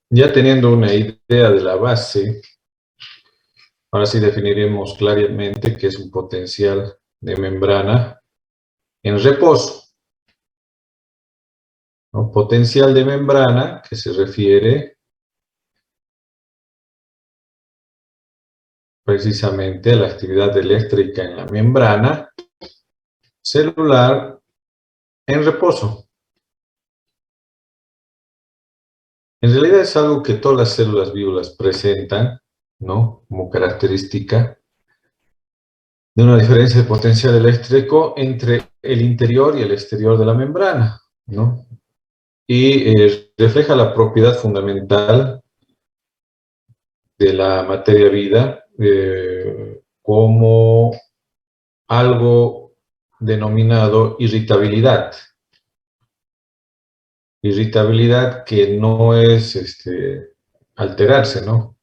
Ya teniendo una idea de la base, ahora sí definiremos claramente qué es un potencial de membrana en reposo, ¿no? Potencial de membrana que se refiere precisamente a la actividad eléctrica en la membrana celular en reposo. En realidad es algo que todas las células vivas presentan, ¿no? Como característica de una diferencia de potencial eléctrico entre el interior y el exterior de la membrana, ¿no? Y refleja la propiedad fundamental de la materia vida como algo denominado irritabilidad. Irritabilidad que no es alterarse, ¿no?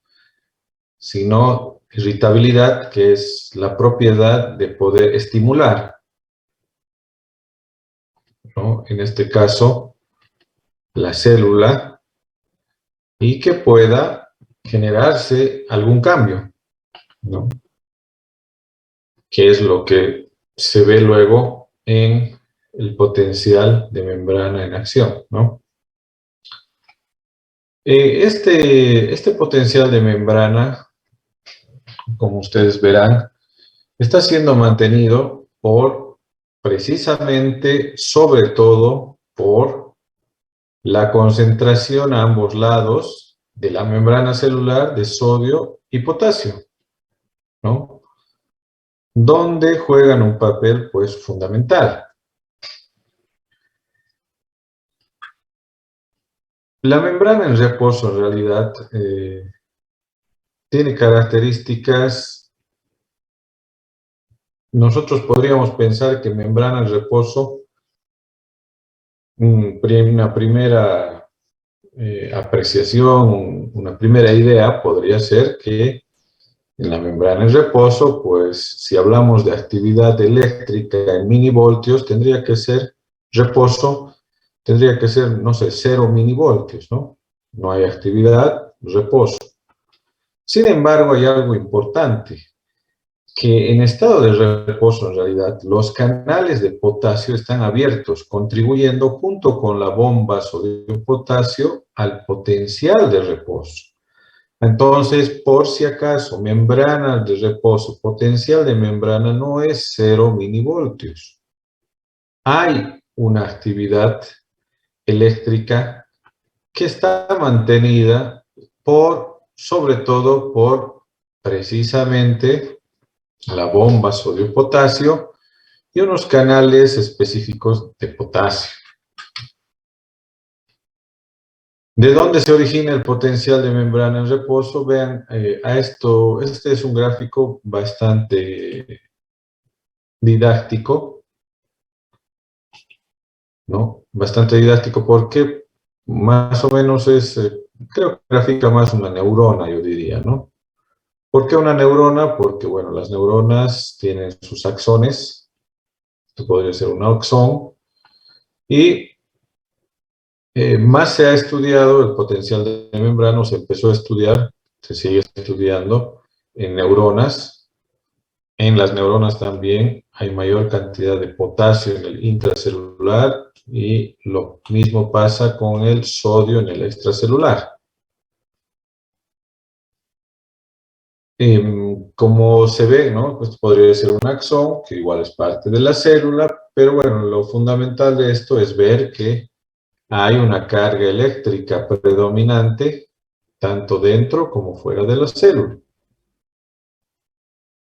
Sino irritabilidad que es la propiedad de poder estimular, ¿no? En este caso, la célula, y que pueda generarse algún cambio, ¿no? Que es lo que se ve luego en el potencial de membrana en acción, ¿no? Este potencial de membrana, como ustedes verán, está siendo mantenido por, precisamente, sobre todo, por la concentración a ambos lados de la membrana celular de sodio y potasio, ¿no? Donde juegan un papel, pues, fundamental. La membrana en reposo, en realidad, tiene características. Nosotros podríamos pensar que membrana en reposo, una primera apreciación, una primera idea podría ser que en la membrana en reposo, pues si hablamos de actividad eléctrica en milivoltios, tendría que ser reposo, tendría que ser, no sé, 0 milivoltios, ¿no? No hay actividad, reposo. Sin embargo, hay algo importante, que en estado de reposo, en realidad, los canales de potasio están abiertos, contribuyendo junto con la bomba sodio-potasio al potencial de reposo. Entonces, por si acaso, membrana de reposo, potencial de membrana no es 0 milivoltios. Hay una actividad eléctrica que está mantenida sobre todo por, precisamente, la bomba sodio-potasio y unos canales específicos de potasio. ¿De dónde se origina el potencial de membrana en reposo? Vean, este es un gráfico bastante didáctico, ¿no? Bastante didáctico porque más o menos creo que grafica más una neurona, yo diría, ¿no? ¿Por qué una neurona? Porque, bueno, las neuronas tienen sus axones, esto podría ser un axón, y más se ha estudiado el potencial de membrana, se empezó a estudiar, se sigue estudiando en neuronas. En las neuronas también hay mayor cantidad de potasio en el intracelular y lo mismo pasa con el sodio en el extracelular. Como se ve, ¿no? Pues podría ser un axón, que igual es parte de la célula, pero bueno, lo fundamental de esto es ver que hay una carga eléctrica predominante tanto dentro como fuera de la célula.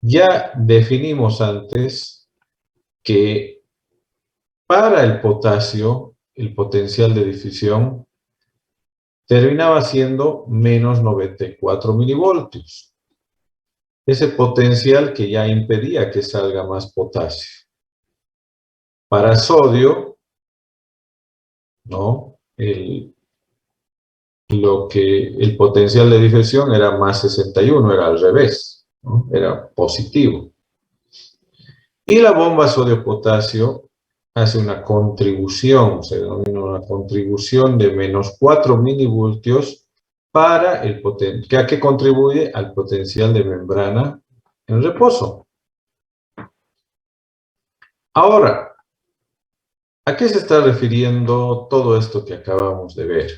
Ya definimos antes que para el potasio, el potencial de difisión terminaba siendo menos 94 milivoltios. Ese potencial que ya impedía que salga más potasio. Para sodio, ¿no? El potencial de difisión era más 61, era al revés, ¿no? Era positivo. Y la bomba sodio-potasio hace una contribución, se denomina una contribución de menos 4 milivoltios para el potencial, que contribuye al potencial de membrana en reposo. Ahora, ¿a qué se está refiriendo todo esto que acabamos de ver?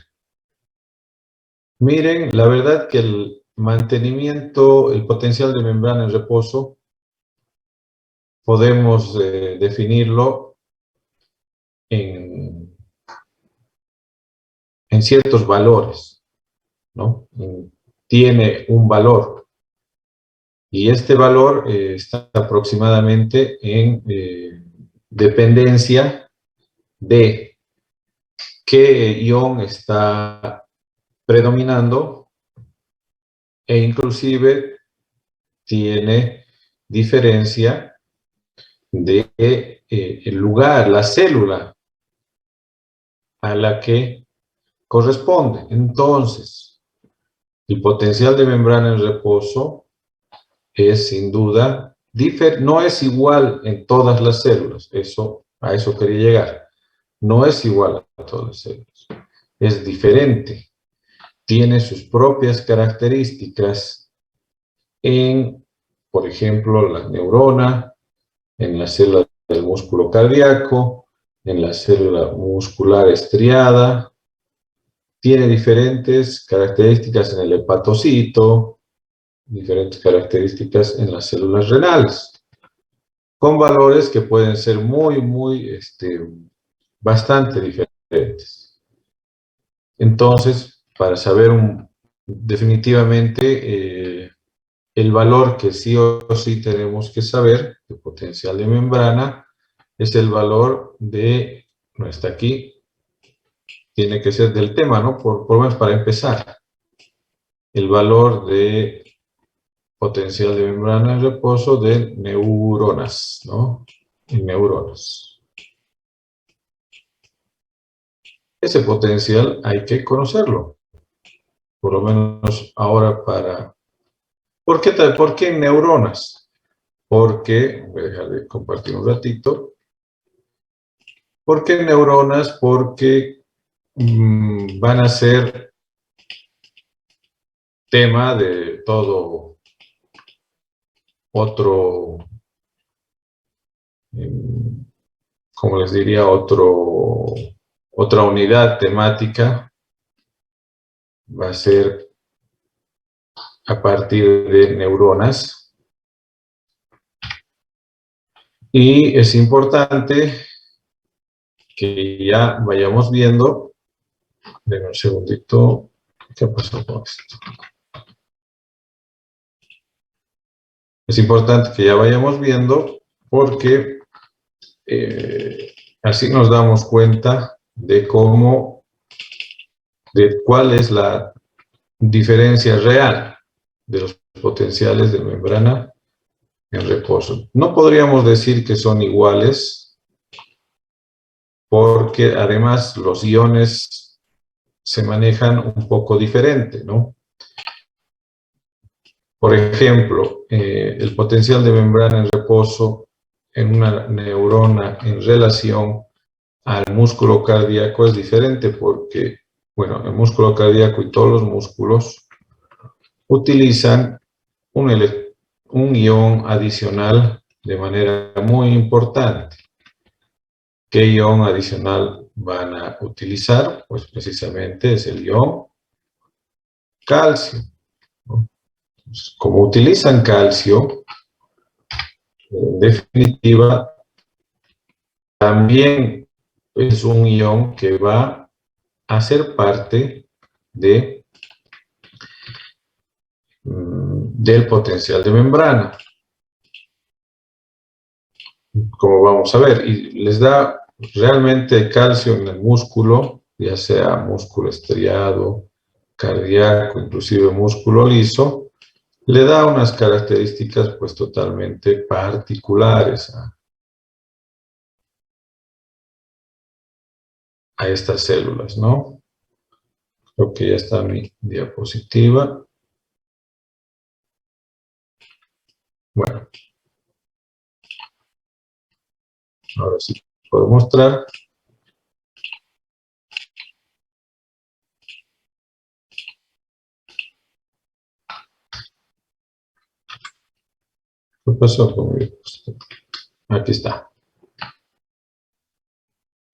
Miren, la verdad que el mantenimiento, el potencial de membrana en reposo, podemos definirlo en, en ciertos valores, ¿no? Tiene un valor y este valor está aproximadamente en dependencia de qué ion está predominando e inclusive tiene diferencia de el lugar, la célula a la que corresponde. Entonces, el potencial de membrana en reposo es sin duda, no es igual en todas las células, a eso quería llegar. No es igual a todas las células, es diferente, tiene sus propias características en, por ejemplo, la neurona, en la célula del músculo cardíaco, en la célula muscular estriada, tiene diferentes características en el hepatocito, diferentes características en las células renales, con valores que pueden ser bastante diferentes. Entonces, para saber definitivamente el valor que sí o sí tenemos que saber de potencial de membrana es el valor de, no está aquí, tiene que ser del tema, ¿no? Por lo menos para empezar, el valor de potencial de membrana en reposo de neuronas, ¿no? En neuronas. Ese potencial hay que conocerlo, por lo menos ahora para... ¿Por qué neuronas? Porque, voy a dejar de compartir un ratito. ¿Por qué neuronas? Porque van a ser tema de todo otro, como les diría, otra unidad temática. Va a ser a partir de neuronas. Y es importante que ya vayamos viendo, denme un segundito, ¿qué pasó con esto? Es importante que ya vayamos viendo porque así nos damos cuenta de cuál es la diferencia real de los potenciales de membrana en reposo. No podríamos decir que son iguales porque además los iones se manejan un poco diferente, ¿no? Por ejemplo, el potencial de membrana en reposo en una neurona en relación al músculo cardíaco es diferente porque, bueno, el músculo cardíaco y todos los músculos utilizan un ion adicional de manera muy importante. ¿Qué ion adicional van a utilizar? Pues precisamente es el ion calcio, ¿no? Como utilizan calcio, en definitiva, también es un ion que va a ser parte del potencial de membrana, como vamos a ver, y les da realmente calcio en el músculo, ya sea músculo estriado, cardíaco, inclusive músculo liso, le da unas características pues totalmente particulares a estas células, ¿no? Creo que ya está mi diapositiva. Bueno, Ahora sí puedo mostrar. ¿Qué pasó conmigo? Aquí está.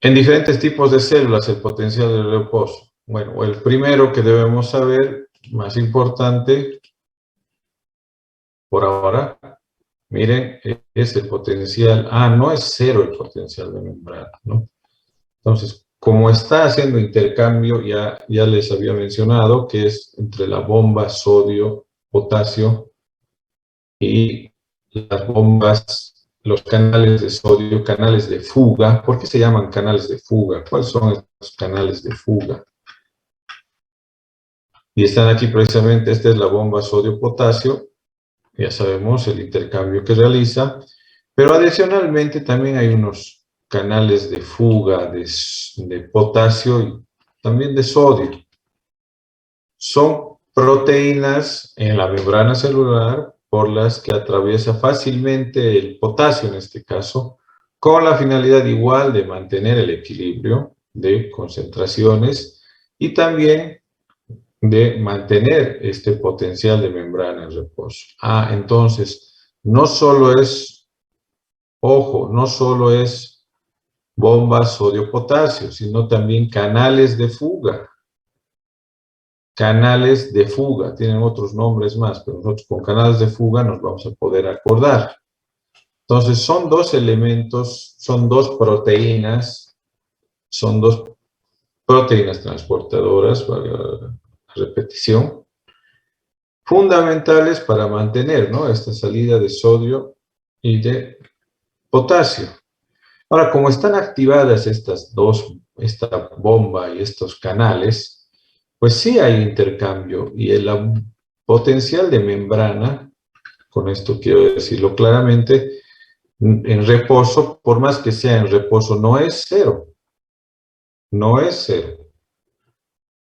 En diferentes tipos de células, el potencial de reposo. Bueno, el primero que debemos saber, más importante por ahora, miren, es el potencial. No es cero el potencial de membrana, ¿no? Entonces, como está haciendo intercambio, ya les había mencionado que es entre la bomba sodio-potasio y las bombas, los canales de sodio, canales de fuga. ¿Por qué se llaman canales de fuga? ¿Cuáles son estos canales de fuga? Y están aquí precisamente, esta es la bomba sodio-potasio, ya sabemos el intercambio que realiza, pero adicionalmente también hay unos canales de fuga de potasio y también de sodio. Son proteínas en la membrana celular por las que atraviesa fácilmente el potasio en este caso, con la finalidad igual de mantener el equilibrio de concentraciones y también de mantener este potencial de membrana en reposo. Entonces, no solo es, ojo, no solo es bomba sodio-potasio, sino también canales de fuga. Canales de fuga, tienen otros nombres más, pero nosotros con canales de fuga nos vamos a poder acordar. Entonces, son dos elementos, son dos proteínas transportadoras, para la repetición, fundamentales para mantener, ¿no?, esta salida de sodio y de potasio. Ahora, como están activadas estas dos, esta bomba y estos canales, pues sí hay intercambio y el potencial de membrana, con esto quiero decirlo claramente, en reposo, por más que sea en reposo, no es cero. No es cero.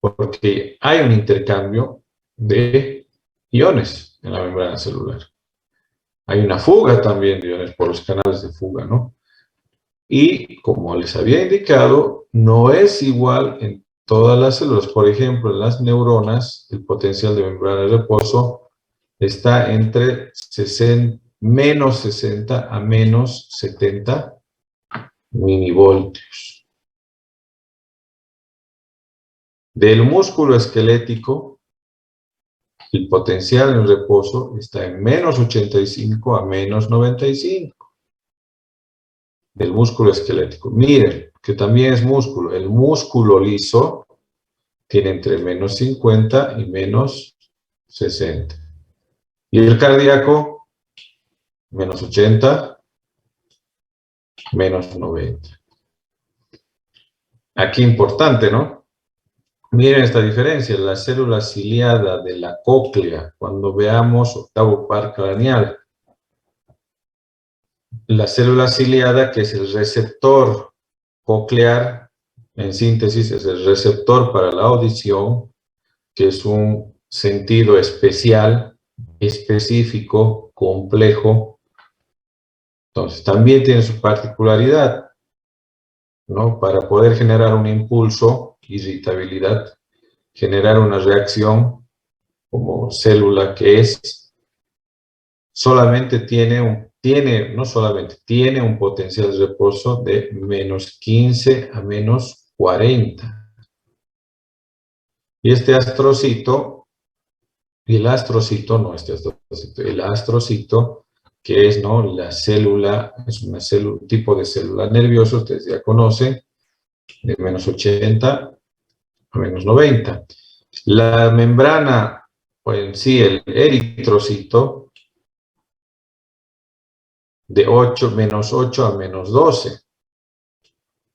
Porque hay un intercambio de iones en la membrana celular. Hay una fuga también de iones por los canales de fuga, ¿no? Y como les había indicado, no es igual en todas las células. Por ejemplo, en las neuronas, el potencial de membrana de reposo está entre menos 60 a menos 70 minivoltios. Del músculo esquelético, el potencial en reposo está en menos 85 a menos 95. Del músculo esquelético. Miren, que también es músculo. El músculo liso tiene entre menos 50 y menos 60. Y el cardíaco, menos 80, menos 90. Aquí importante, ¿no? Miren esta diferencia, la célula ciliada de la cóclea, cuando veamos octavo par craneal. La célula ciliada, que es el receptor coclear, en síntesis, es el receptor para la audición, que es un sentido especial, específico, complejo. Entonces, también tiene su particularidad, ¿no? Para poder generar un impulso, irritabilidad, generar una reacción como célula que es, solamente no solamente, tiene un potencial de reposo de menos 15 a menos 40. Y este astrocito, el astrocito, que es, ¿no?, la célula, es un tipo de célula nerviosa, ustedes ya conocen, de menos 80 a menos 90. La membrana, o en sí, el eritrocito, de menos 8 a menos 12.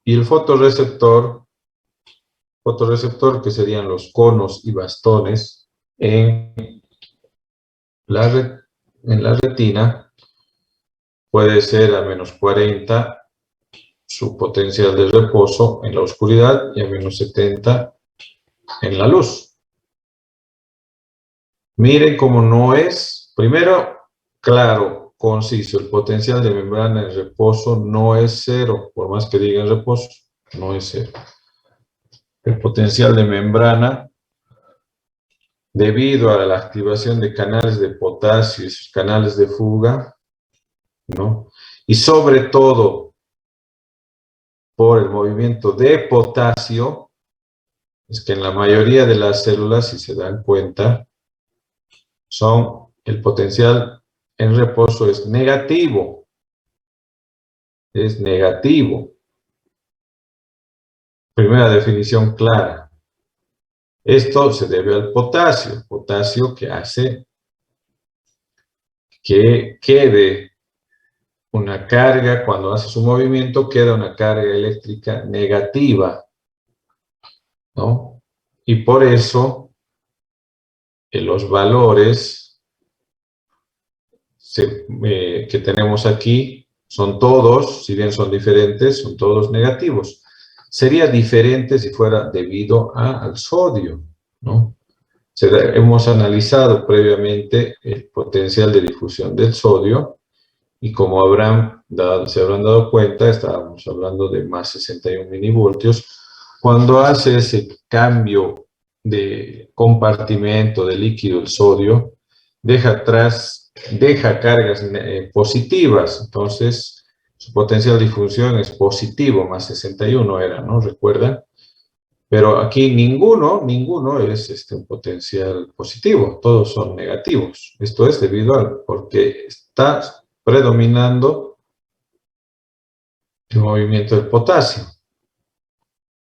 Y el fotorreceptor, que serían los conos y bastones en la retina, puede ser a menos 40 su potencial de reposo en la oscuridad y a menos 70 en la luz. Miren cómo no es, primero, claro, conciso. El potencial de membrana en reposo no es cero, por más que diga en reposo, no es cero. El potencial de membrana, debido a la activación de canales de potasio y sus canales de fuga, ¿no? Y sobre todo por el movimiento de potasio, es que en la mayoría de las células, si se dan cuenta, el potencial en reposo es negativo. Es negativo. Primera definición clara. Esto se debe al potasio que hace que quede una carga, cuando hace su movimiento, queda una carga eléctrica negativa, ¿no? Y por eso los valores que tenemos aquí son todos, si bien son diferentes, son todos negativos. Sería diferente si fuera debido al sodio, ¿no? Hemos analizado previamente el potencial de difusión del sodio y como se habrán dado cuenta, estábamos hablando de más 61 milivoltios. Cuando hace ese cambio de compartimento de líquido el sodio, deja cargas positivas, entonces su potencial de difusión es positivo, más 61 era, ¿no? ¿Recuerdan? Pero aquí ninguno es un potencial positivo, todos son negativos. Esto es debido porque está predominando el movimiento del potasio,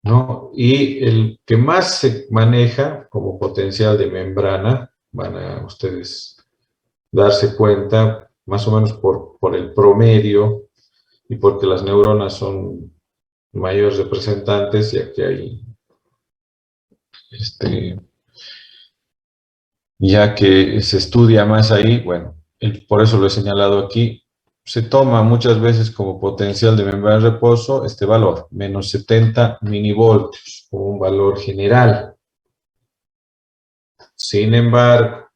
¿no? Y el que más se maneja como potencial de membrana, van a ustedes darse cuenta, más o menos por el promedio y porque las neuronas son mayores representantes, ya que hay ya que se estudia más ahí, bueno, por eso lo he señalado aquí, se toma muchas veces como potencial de membrana de reposo este valor, menos 70 milivoltios, como un valor general. Sin embargo,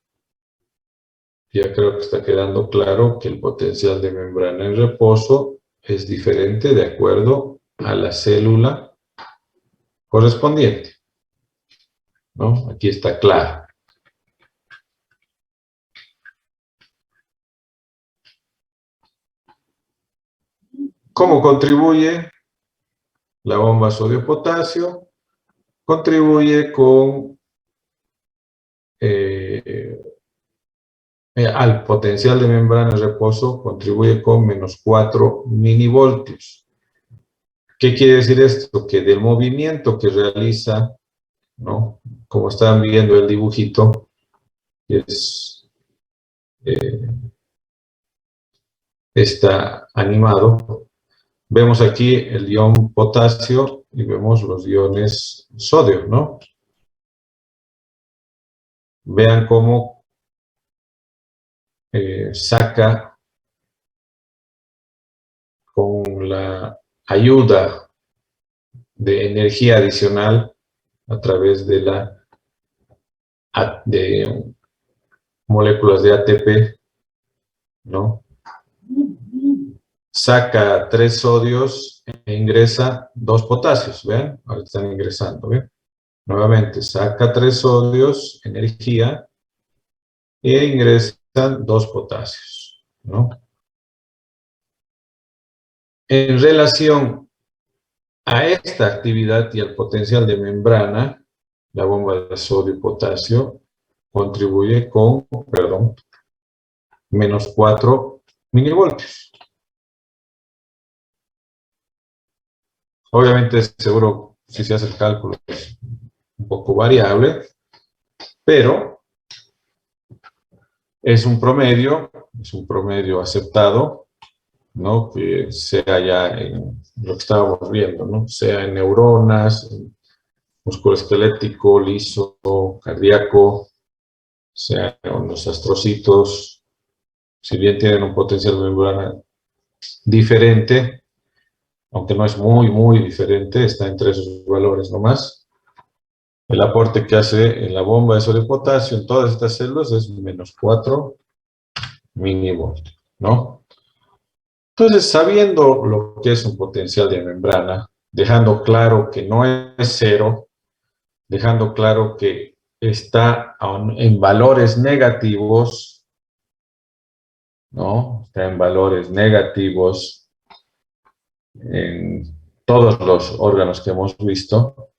ya creo que está quedando claro que el potencial de membrana en reposo es diferente de acuerdo a la célula correspondiente, ¿no? Aquí está claro. ¿Cómo contribuye la bomba sodio-potasio? Contribuye al potencial de membrana en reposo, contribuye con menos 4 milivoltios. ¿Qué quiere decir esto? Que del movimiento que realiza, ¿no? Como están viendo el dibujito, está animado. Vemos aquí el ion potasio y vemos los iones sodio, ¿no? Vean cómo saca con la ayuda de energía adicional a través de moléculas de ATP, ¿no? Saca 3 sodios e ingresa 2 potasios, ¿ven? Ahora están ingresando, ¿ven? Nuevamente, saca 3 sodios, energía, e ingresan 2 potasios, ¿no? En relación a esta actividad y al potencial de membrana, la bomba de sodio y potasio contribuye con, menos 4 milivoltios. Obviamente, seguro, si se hace el cálculo, es un poco variable, pero es un promedio aceptado, ¿no? Que sea ya en lo que estábamos viendo, ¿no? Sea en neuronas, en músculo esquelético, liso, cardíaco, sea en los astrocitos, si bien tienen un potencial de membrana diferente, aunque no es muy diferente, está entre esos valores nomás. El aporte que hace en la bomba de sodio y potasio en todas estas células es menos 4 milivoltios. ¿no? Entonces, sabiendo lo que es un potencial de membrana, dejando claro que no es cero, dejando claro que está en valores negativos, ¿no? Está en valores negativos en todos los órganos que hemos visto,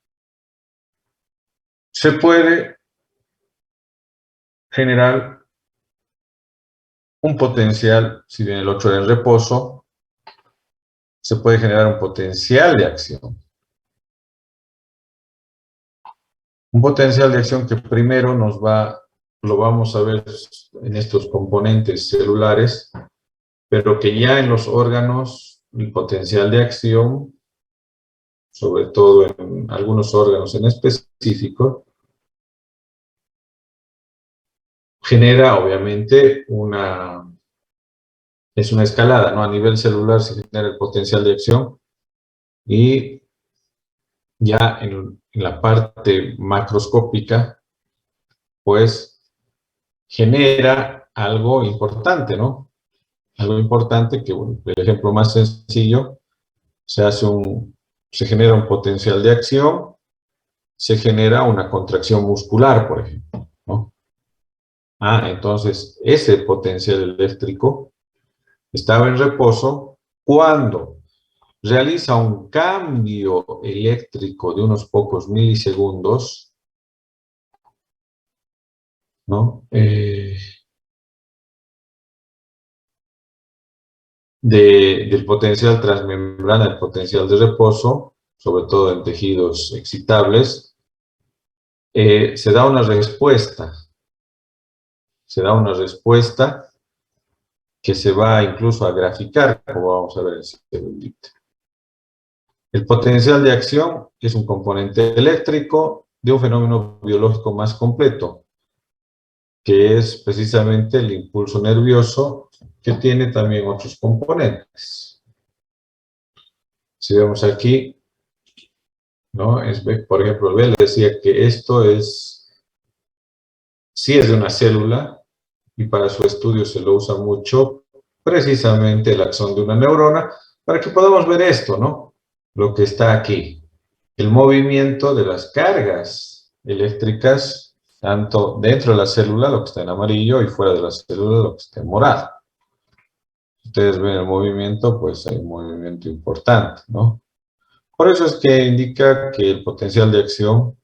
se puede generar un potencial, si bien el otro era en reposo, se puede generar un potencial de acción. Un potencial de acción que primero lo vamos a ver en estos componentes celulares, pero que ya en los órganos, el potencial de acción, sobre todo en algunos órganos en específico, genera obviamente es una escalada, ¿no? A nivel celular se genera el potencial de acción y ya en la parte macroscópica, pues genera algo importante, ¿no? Algo importante que, bueno, el ejemplo más sencillo, se genera un potencial de acción, se genera una contracción muscular, por ejemplo, ¿no? Entonces, ese potencial eléctrico estaba en reposo cuando realiza un cambio eléctrico de unos pocos milisegundos, ¿no? Del potencial transmembrana al potencial de reposo, sobre todo en tejidos excitables, se da una respuesta que se va incluso a graficar, como vamos a ver en el segundito. El potencial de acción es un componente eléctrico de un fenómeno biológico más completo, que es precisamente el impulso nervioso, que tiene también otros componentes. Si vemos aquí, ¿no? Por ejemplo, Bell decía que esto sí es de una célula, y para su estudio se lo usa mucho, precisamente el axón de una neurona, para que podamos ver esto, ¿no? Lo que está aquí. El movimiento de las cargas eléctricas, tanto dentro de la célula, lo que está en amarillo, y fuera de la célula, lo que está en morado. Si ustedes ven el movimiento, pues hay un movimiento importante, ¿no? Por eso es que indica que el potencial de acción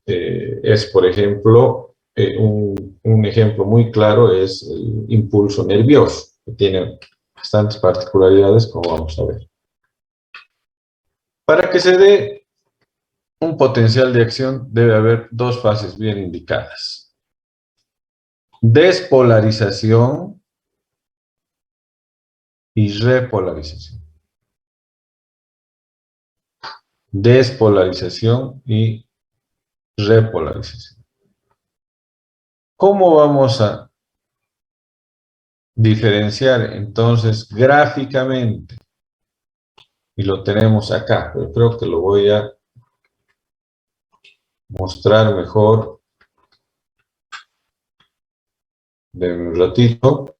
es, por ejemplo, un ejemplo muy claro es el impulso nervioso, que tiene bastantes particularidades, como vamos a ver. Para que se dé un potencial de acción debe haber dos fases bien indicadas. Despolarización y repolarización. Despolarización y repolarización. ¿Cómo vamos a diferenciar entonces gráficamente? Y lo tenemos acá, pero creo que lo voy a mostrar mejor de un ratito.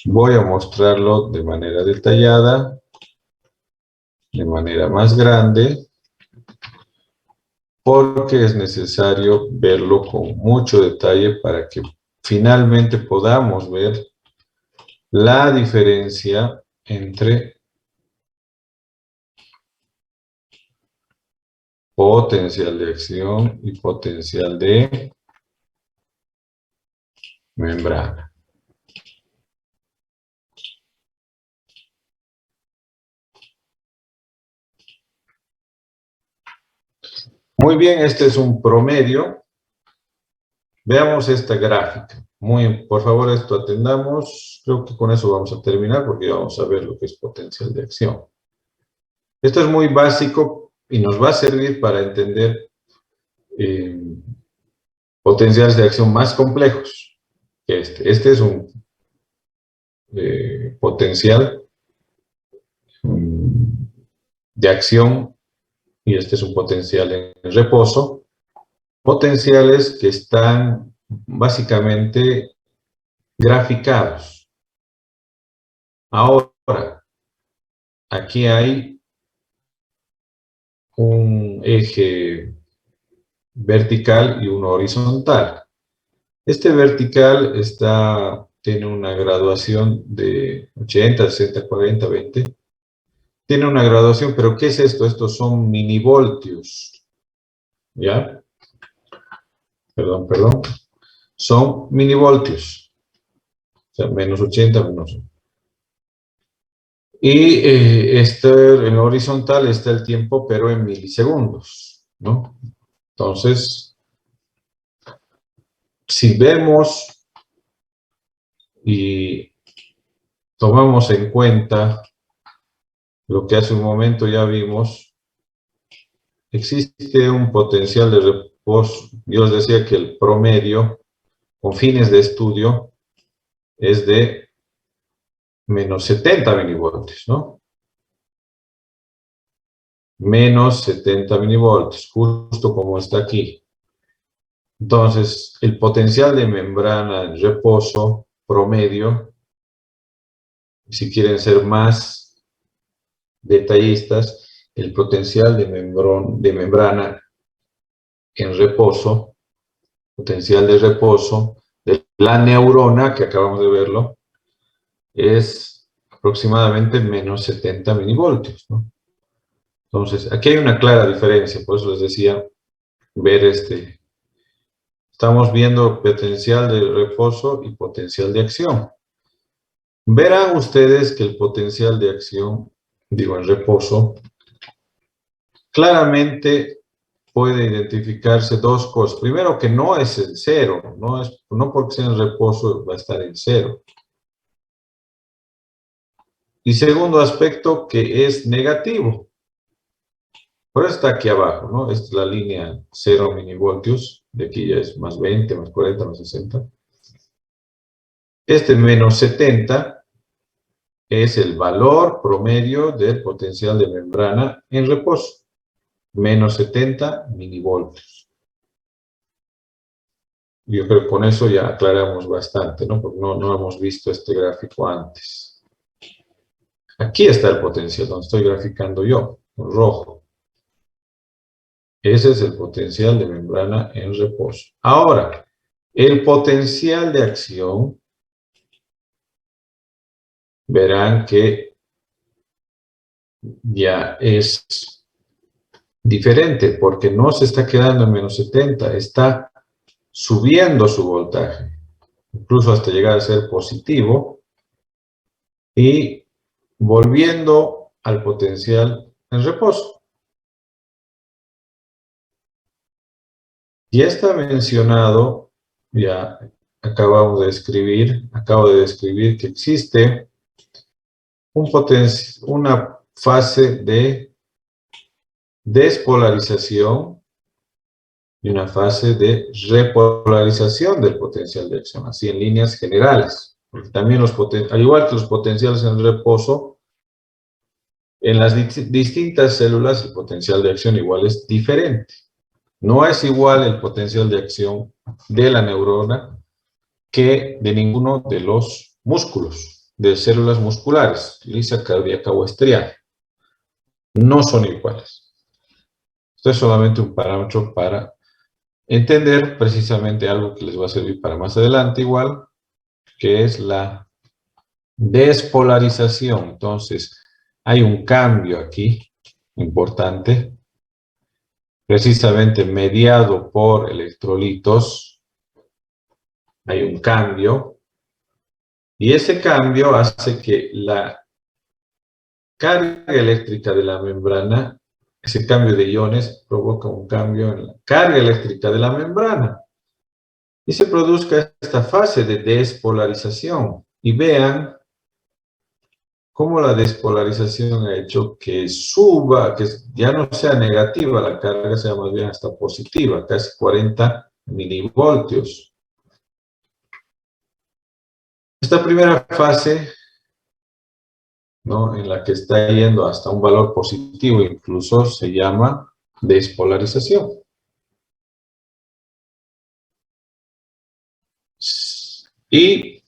Voy a mostrarlo de manera detallada, de manera más grande, porque es necesario verlo con mucho detalle para que finalmente podamos ver la diferencia entre potencial de acción y potencial de membrana. Muy bien, este es un promedio. Veamos esta gráfica. Por favor, esto atendamos. Creo que con eso vamos a terminar porque vamos a ver lo que es potencial de acción. Esto es muy básico y nos va a servir para entender potenciales de acción más complejos que este. Este es un potencial de acción y este es un potencial en reposo. Potenciales que están básicamente graficados. Ahora, aquí hay un eje vertical y uno horizontal. Este vertical tiene una graduación de 80, 60, 40, 20. Tiene una graduación, pero ¿qué es esto? Estos son minivoltios. ¿Ya? Perdón. Son minivoltios. O sea, menos 80, menos. Y en horizontal está el tiempo, pero en milisegundos, ¿no? Entonces, si vemos y tomamos en cuenta lo que hace un momento ya vimos, existe un potencial de reposo. Yo les decía que el promedio, con fines de estudio, es de menos 70 milivoltios, ¿no? Menos 70 milivoltios, justo como está aquí. Entonces, el potencial de membrana en reposo promedio, si quieren ser más detallistas, el potencial de membrana en reposo, potencial de reposo de la neurona, que acabamos de verlo, es aproximadamente menos 70 milivoltios, ¿no? Entonces, aquí hay una clara diferencia, por eso les decía, estamos viendo potencial de reposo y potencial de acción. Verán ustedes que el potencial de acción, digo en reposo, claramente puede identificarse dos cosas. Primero, que no es en cero, no porque sea en reposo va a estar en cero. Y segundo aspecto, que es negativo. Por eso está aquí abajo, ¿no? Esta es la línea 0 milivoltios, de aquí ya es más 20, más 40, más 60. Este menos 70 es el valor promedio del potencial de membrana en reposo. Menos 70 milivoltios. Yo creo que con eso ya aclaramos bastante, ¿no? Porque no hemos visto este gráfico antes. Aquí está el potencial, donde estoy graficando yo, con rojo. Ese es el potencial de membrana en reposo. Ahora, el potencial de acción, verán que ya es diferente, porque no se está quedando en menos 70, está subiendo su voltaje, incluso hasta llegar a ser positivo, y volviendo al potencial en reposo. Ya está mencionado, ya acabo de describir que existe una fase de despolarización y una fase de repolarización del potencial de acción, así en líneas generales. Porque también al igual que los potenciales en reposo, en las distintas células el potencial de acción igual es diferente. No es igual el potencial de acción de la neurona que de ninguno de los músculos, de células musculares, lisa, cardíaca o estrial. No son iguales. Esto es solamente un parámetro para entender precisamente algo que les va a servir para más adelante igual, que es la despolarización. Entonces, hay un cambio aquí importante, precisamente mediado por electrolitos. Hay un cambio, y ese cambio hace que la carga eléctrica de la membrana, ese cambio de iones provoca un cambio en la carga eléctrica de la membrana. Y se produzca esta fase de despolarización. Y vean cómo la despolarización ha hecho que suba, que ya no sea negativa la carga, sea más bien hasta positiva, casi 40 milivoltios. Esta primera fase, ¿no?, en la que está yendo hasta un valor positivo, incluso se llama despolarización. y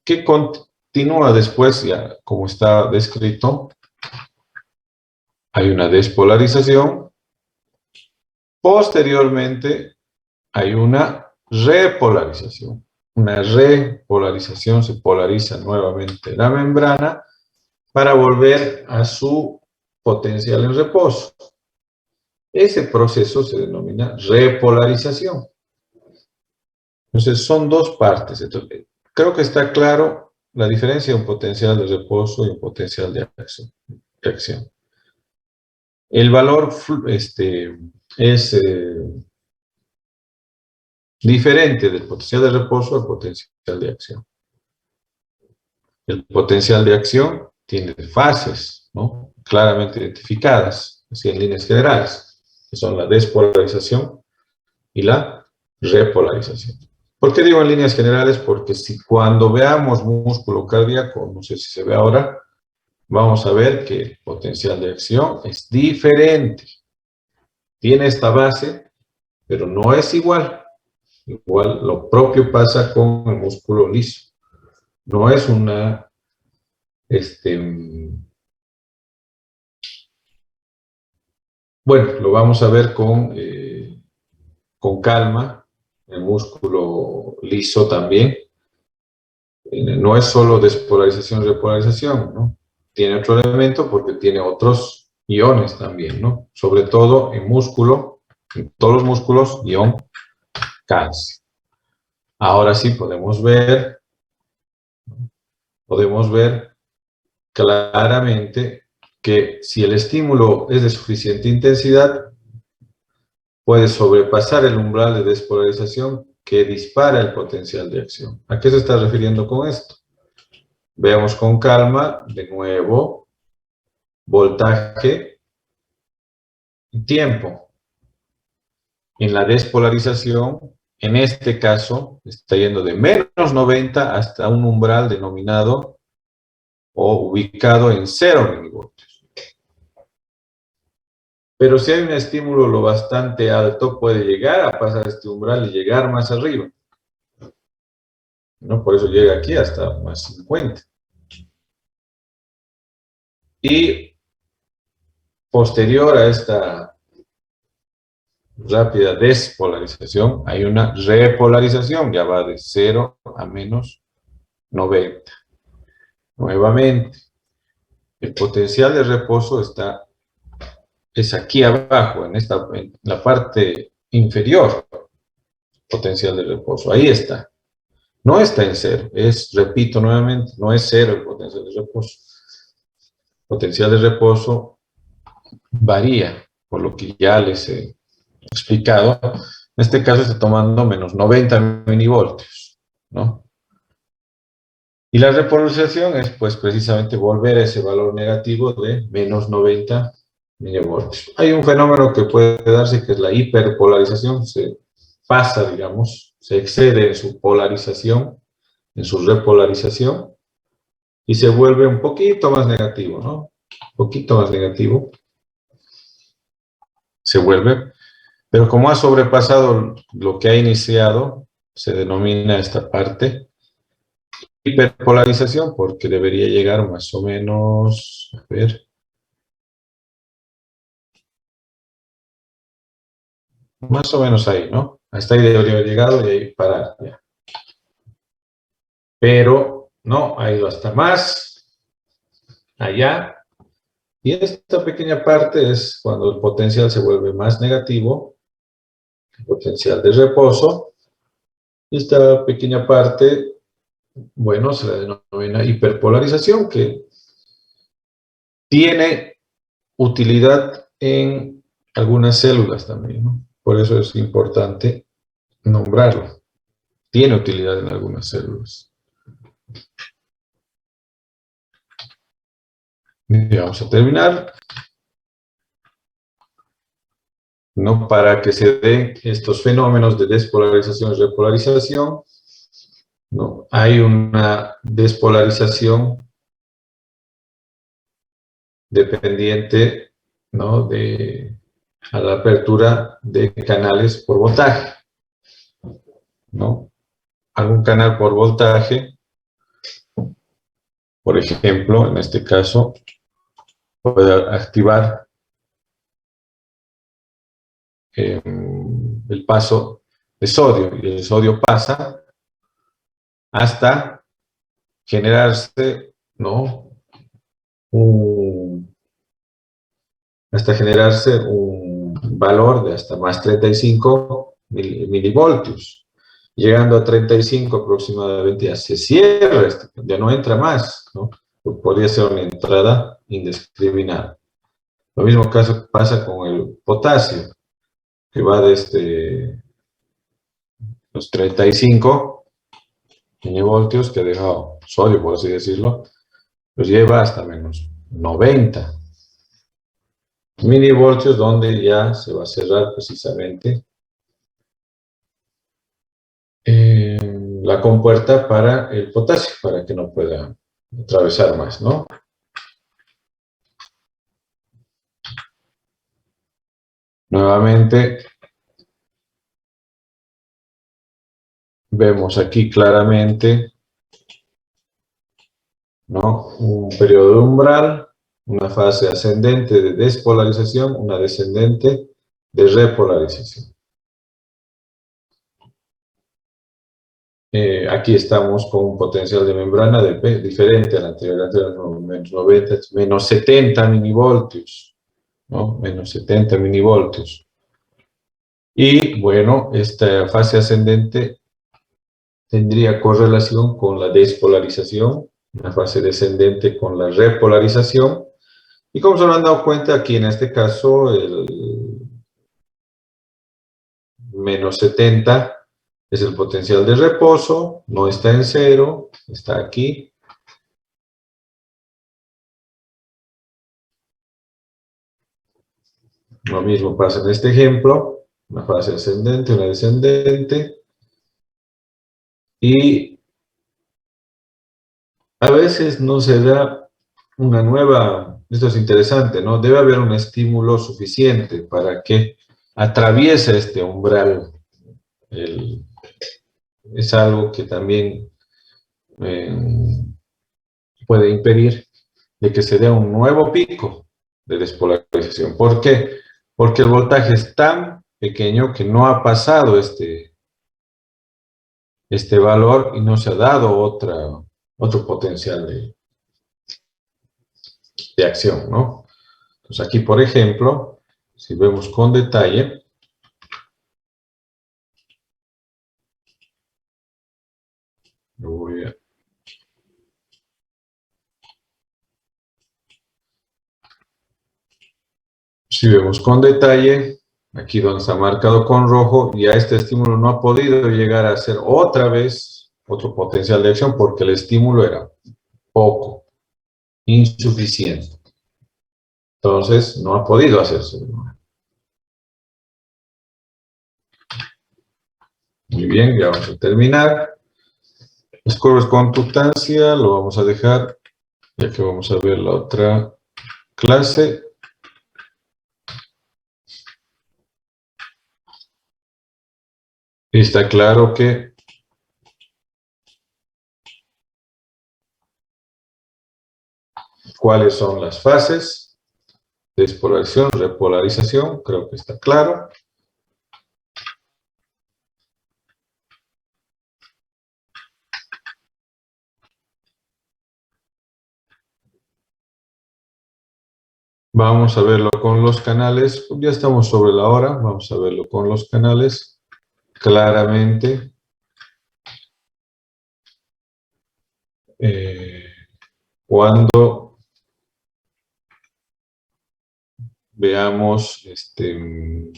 que continúa después, ya como está descrito, hay una despolarización, posteriormente hay una repolarización. Una repolarización, se polariza nuevamente la membrana para volver a su potencial en reposo. Ese proceso se denomina repolarización. Entonces, son dos partes. Entonces, creo que está claro la diferencia de un potencial de reposo y un potencial de acción. El valor es diferente del potencial de reposo al potencial de acción. El potencial de acción tiene fases, ¿no?, claramente identificadas, así en líneas generales, que son la despolarización y la repolarización. ¿Por qué digo en líneas generales? Porque si cuando veamos músculo cardíaco, no sé si se ve ahora, vamos a ver que el potencial de acción es diferente. Tiene esta base, pero no es igual. Igual lo propio pasa con el músculo liso. No es una, bueno, lo vamos a ver con calma. El músculo liso también. No es solo despolarización y repolarización, ¿no? Tiene otro elemento porque tiene otros iones también, ¿no? Sobre todo en músculo, en todos los músculos, ion calcio. Ahora sí podemos ver claramente que si el estímulo es de suficiente intensidad, puede sobrepasar el umbral de despolarización que dispara el potencial de acción. ¿A qué se está refiriendo con esto? Veamos con calma, de nuevo, voltaje y tiempo. En la despolarización, en este caso, está yendo de menos 90 hasta un umbral denominado o ubicado en 0 milivoltios. Pero si hay un estímulo lo bastante alto, puede llegar a pasar este umbral y llegar más arriba, ¿no? Por eso llega aquí hasta más 50. Y posterior a esta rápida despolarización, hay una repolarización, ya va de 0 a menos 90. Nuevamente, el potencial de reposo es aquí abajo, en la parte inferior, potencial de reposo. Ahí está. No está en 0. Repito nuevamente, no es 0 el potencial de reposo. El potencial de reposo varía, por lo que ya les he explicado. En este caso está tomando menos 90 milivoltios, ¿no? Y la repolarización es, pues, precisamente volver a ese valor negativo de menos 90 milivoltios. Hay un fenómeno que puede darse que es la hiperpolarización. Se pasa, digamos, se excede en su polarización, en su repolarización, y se vuelve un poquito más negativo, ¿no? Un poquito más negativo. Se vuelve, pero como ha sobrepasado lo que ha iniciado, se denomina esta parte hiperpolarización, porque debería llegar más o menos, a ver, más o menos ahí, ¿no? Hasta ahí debería haber llegado y ahí parar ya. Pero no, ha ido hasta más allá. Y esta pequeña parte es cuando el potencial se vuelve más negativo, el potencial de reposo. Esta pequeña parte, bueno, se la denomina hiperpolarización, que tiene utilidad en algunas células también, ¿no? Por eso es importante nombrarlo. Tiene utilidad en algunas células. Y vamos a terminar. ¿No? Para que se den estos fenómenos de despolarización y repolarización, ¿no? Hay una despolarización dependiente, ¿no?, a la apertura de canales por voltaje, ¿no? algún canal por voltaje. Por ejemplo, en este caso, puedo activar el paso de sodio, y el sodio pasa hasta generarse, ¿no? Hasta generarse un valor de hasta más 35 milivoltios. Llegando a 35 aproximadamente, ya se cierra, ya no entra más, ¿no? Podría ser una entrada indiscriminada. Lo mismo caso pasa con el potasio, que va desde los 35 milivoltios que ha dejado sodio, por así decirlo, los lleva hasta menos 90 milivoltios, donde ya se va a cerrar precisamente la compuerta para el potasio, para que no pueda atravesar más, ¿no? Nuevamente, vemos aquí claramente, ¿no? Un periodo de umbral, una fase ascendente de despolarización, una descendente de repolarización. Aquí estamos con un potencial de membrana diferente al anterior, menos 90, menos 70 milivoltios, ¿no? Menos 70 milivoltios. Y bueno, esta fase ascendente tendría correlación con la despolarización, una fase descendente con la repolarización. Y como se habrán dado cuenta, aquí en este caso, el menos 70 es el potencial de reposo, no está en cero, está aquí. Lo mismo pasa en este ejemplo, una fase ascendente, una descendente. Y a veces no se da una nueva, esto es interesante, ¿no? Debe haber un estímulo suficiente para que atraviese este umbral. Es algo que también puede impedir de que se dé un nuevo pico de despolarización. ¿Por qué? Porque el voltaje es tan pequeño que no ha pasado este valor y no se ha dado otro potencial de acción, ¿no? Entonces aquí, por ejemplo, si vemos con detalle, lo voy a... Si vemos con detalle, aquí donde está marcado con rojo, ya este estímulo no ha podido llegar a ser otra vez otro potencial de acción porque el estímulo era poco, insuficiente. Entonces, no ha podido hacerse. Muy bien, ya vamos a terminar. Las curvas con conductancia lo vamos a dejar, ya que vamos a ver la otra clase. Está claro que cuáles son las fases, despolarización, repolarización, creo que está claro. Vamos a verlo con los canales, ya estamos sobre la hora, vamos a verlo con los canales claramente. Cuando veamos el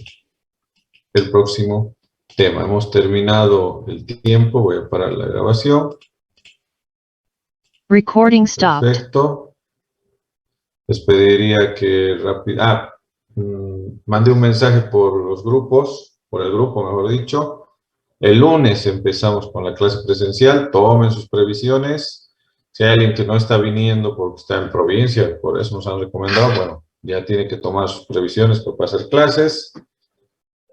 próximo tema. Hemos terminado el tiempo, voy a parar la grabación. Recording stopped. Perfecto. Les pediría que rápido... mandé un mensaje por los grupos, por el grupo mejor dicho. El lunes empezamos con la clase presencial, tomen sus previsiones. Si hay alguien que no está viniendo porque está en provincia, por eso nos han recomendado, bueno, ya tiene que tomar sus previsiones para pasar clases.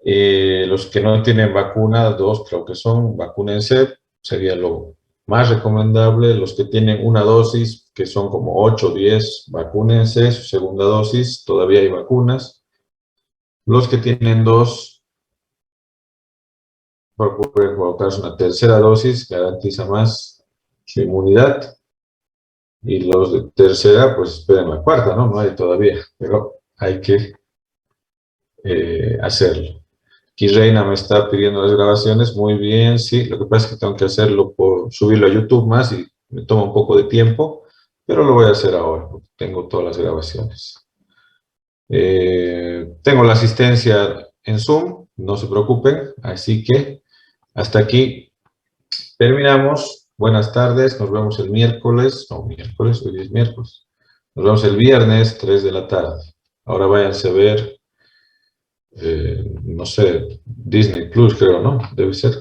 Los que no tienen vacuna, 2 creo que son, vacúnense, sería lo más recomendable. Los que tienen una dosis, que son como 8 o 10, vacúnense. Su segunda dosis, todavía hay vacunas. Los que tienen dos, pueden colocarse una tercera dosis, garantiza más su inmunidad. Y los de tercera, pues esperen la cuarta, ¿no? No hay todavía, pero hay que hacerlo. Aquí Reina me está pidiendo las grabaciones, muy bien, sí, lo que pasa es que tengo que hacerlo por subirlo a YouTube más y me toma un poco de tiempo, pero lo voy a hacer ahora, porque tengo todas las grabaciones. Tengo la asistencia en Zoom, no se preocupen, así que hasta aquí terminamos. Buenas tardes, nos vemos el miércoles, no miércoles, hoy es miércoles. Nos vemos el viernes, 3 de la tarde. Ahora váyanse a ver, no sé, Disney Plus creo, ¿no? Debe ser.